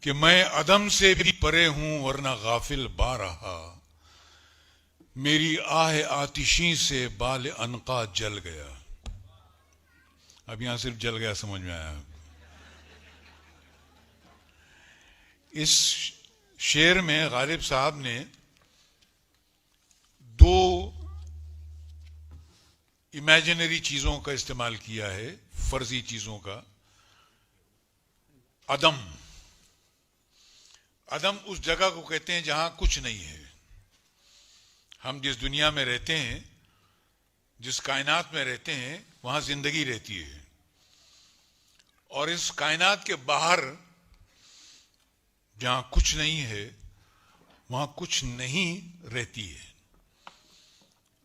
کہ میں عدم سے بھی پرے ہوں ورنہ غافل بارہا، میری آہ آتشی سے بال عنقا جل گیا۔ اب یہاں صرف جل گیا سمجھ میں آیا۔ اس شعر میں غالب صاحب نے دو امیجنری چیزوں کا استعمال کیا ہے، فرضی چیزوں کا۔ عدم، عدم اس جگہ کو کہتے ہیں جہاں کچھ نہیں ہے۔ ہم جس دنیا میں رہتے ہیں، جس کائنات میں رہتے ہیں، وہاں زندگی رہتی ہے، اور اس کائنات کے باہر جہاں کچھ نہیں ہے وہاں کچھ نہیں رہتی ہے،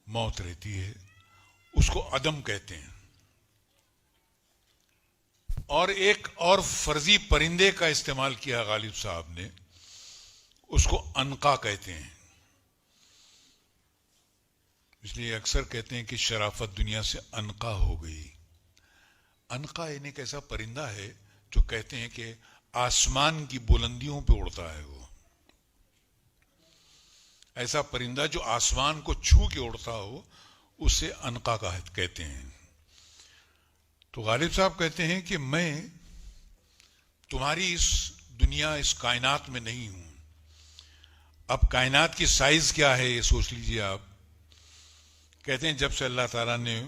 موت رہتی ہے، اس کو عدم کہتے ہیں۔ اور ایک اور فرضی پرندے کا استعمال کیا غالب صاحب نے، اس کو عنقا کہتے ہیں۔ اس لیے اکثر کہتے ہیں کہ شرافت دنیا سے عنقا ہو گئی۔ عنقا یعنی ایک ایسا پرندہ ہے جو کہتے ہیں کہ آسمان کی بلندیوں پہ اڑتا ہے۔ وہ ایسا پرندہ جو آسمان کو چھو کے اڑتا ہو، اسے عنقا کہتے ہیں۔ تو غالب صاحب کہتے ہیں کہ میں تمہاری اس دنیا، اس کائنات میں نہیں ہوں۔ اب کائنات کی سائز کیا ہے یہ سوچ لیجئے آپ۔ کہتے ہیں جب سے اللہ تعالیٰ نے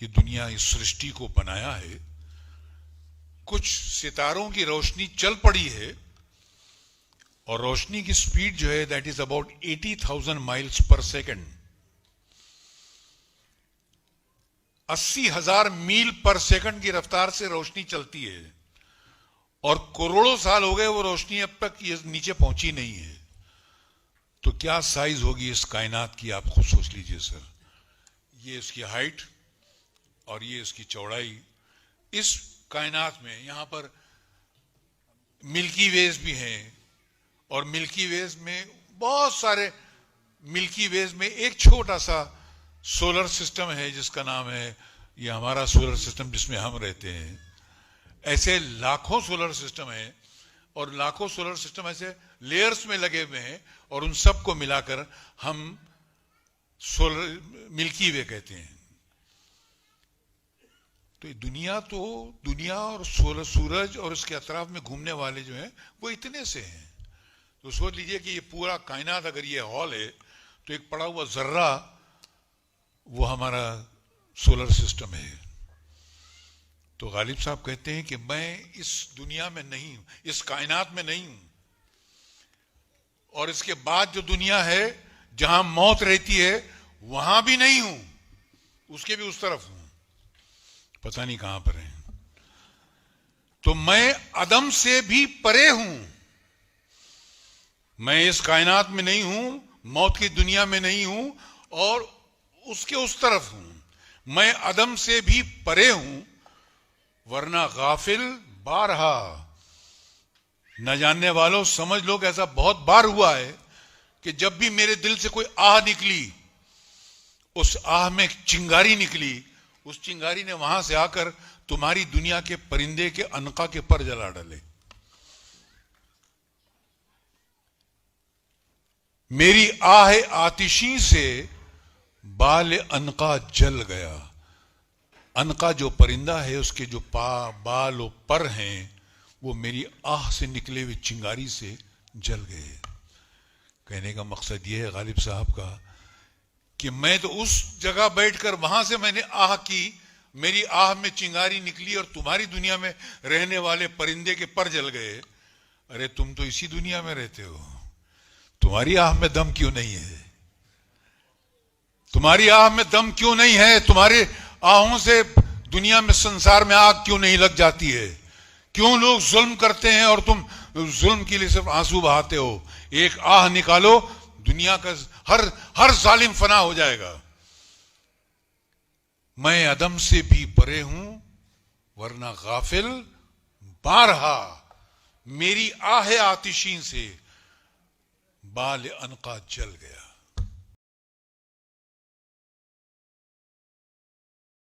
یہ دنیا، اس سرشٹی کو بنایا ہے، کچھ ستاروں کی روشنی چل پڑی ہے، اور روشنی کی سپیڈ جو ہے that is about 80,000 miles per second, 80,000 میل پر سیکنڈ کی رفتار سے روشنی چلتی ہے، اور کروڑوں سال ہو گئے وہ روشنی اب تک یہ نیچے پہنچی نہیں ہے۔ تو کیا سائز ہوگی اس کائنات کی، آپ خود سوچ لیجئے سر۔ یہ اس کی ہائٹ اور یہ اس کی چوڑائی۔ اس کائنات میں یہاں پر ملکی ویز بھی ہیں، اور ملکی ویز میں بہت سارے، ملکی ویز میں ایک چھوٹا سا سولر سسٹم ہے جس کا نام ہے، یہ ہمارا سولر سسٹم جس میں ہم رہتے ہیں۔ ایسے لاکھوں سولر سسٹم ہیں، اور لاکھوں سولر سسٹم ایسے لیئرز میں لگے ہوئے ہیں، اور ان سب کو ملا کر ہم سولر ملکی وے کہتے ہیں۔ تو دنیا اور سورج اور اس کے اطراف میں گھومنے والے جو ہیں وہ اتنے سے ہیں۔ تو سوچ لیجئے کہ یہ پورا کائنات اگر یہ ہال ہے، تو ایک پڑا ہوا ذرہ وہ ہمارا سولر سسٹم ہے۔ تو غالب صاحب کہتے ہیں کہ میں اس دنیا میں نہیں ہوں، اس کائنات میں نہیں ہوں، اور اس کے بعد جو دنیا ہے جہاں موت رہتی ہے وہاں بھی نہیں ہوں، اس کے بھی اس طرف ہوں، پتہ نہیں کہاں پر ہیں۔ تو میں عدم سے بھی پرے ہوں، میں اس کائنات میں نہیں ہوں، موت کی دنیا میں نہیں ہوں، اور اس کے اس طرف ہوں۔ میں عدم سے بھی پرے ہوں ورنہ غافل بارہا۔ نہ جاننے والوں سمجھ لو کہ ایسا بہت بار ہوا ہے کہ جب بھی میرے دل سے کوئی آہ نکلی، اس آہ میں چنگاری نکلی، اس چنگاری نے وہاں سے آ کر تمہاری دنیا کے پرندے کے عنقا کے پر جلا ڈالے۔ میری آہ آتشی سے بال عنقا جل گیا۔ عنقا جو پرندہ ہے، اس کے جو بال و پر ہیں، وہ میری آہ سے نکلے ہوئے چنگاری سے جل گئے۔ کہنے کا مقصد یہ ہے غالب صاحب کا کہ میں تو اس جگہ بیٹھ کر وہاں سے میں نے آہ کی، میری آہ میں چنگاری نکلی، اور تمہاری دنیا میں رہنے والے پرندے کے پر جل گئے۔ ارے تم تو اسی دنیا میں رہتے ہو، تمہاری آہ میں دم کیوں نہیں ہے؟ تمہاری آہ میں دم کیوں نہیں ہے؟ تمہارے آہوں سے دنیا میں، سنسار میں آگ کیوں نہیں لگ جاتی ہے؟ کیوں لوگ ظلم کرتے ہیں اور تم ظلم کے لیے صرف آنسو بہاتے ہو؟ ایک آہ نکالو، دنیا کا ہر ظالم فنا ہو جائے گا۔ میں عدم سے بھی پرے ہوں ورنہ غافل بارہا، میری آہ آتشین سے بال عنقا جل گیا۔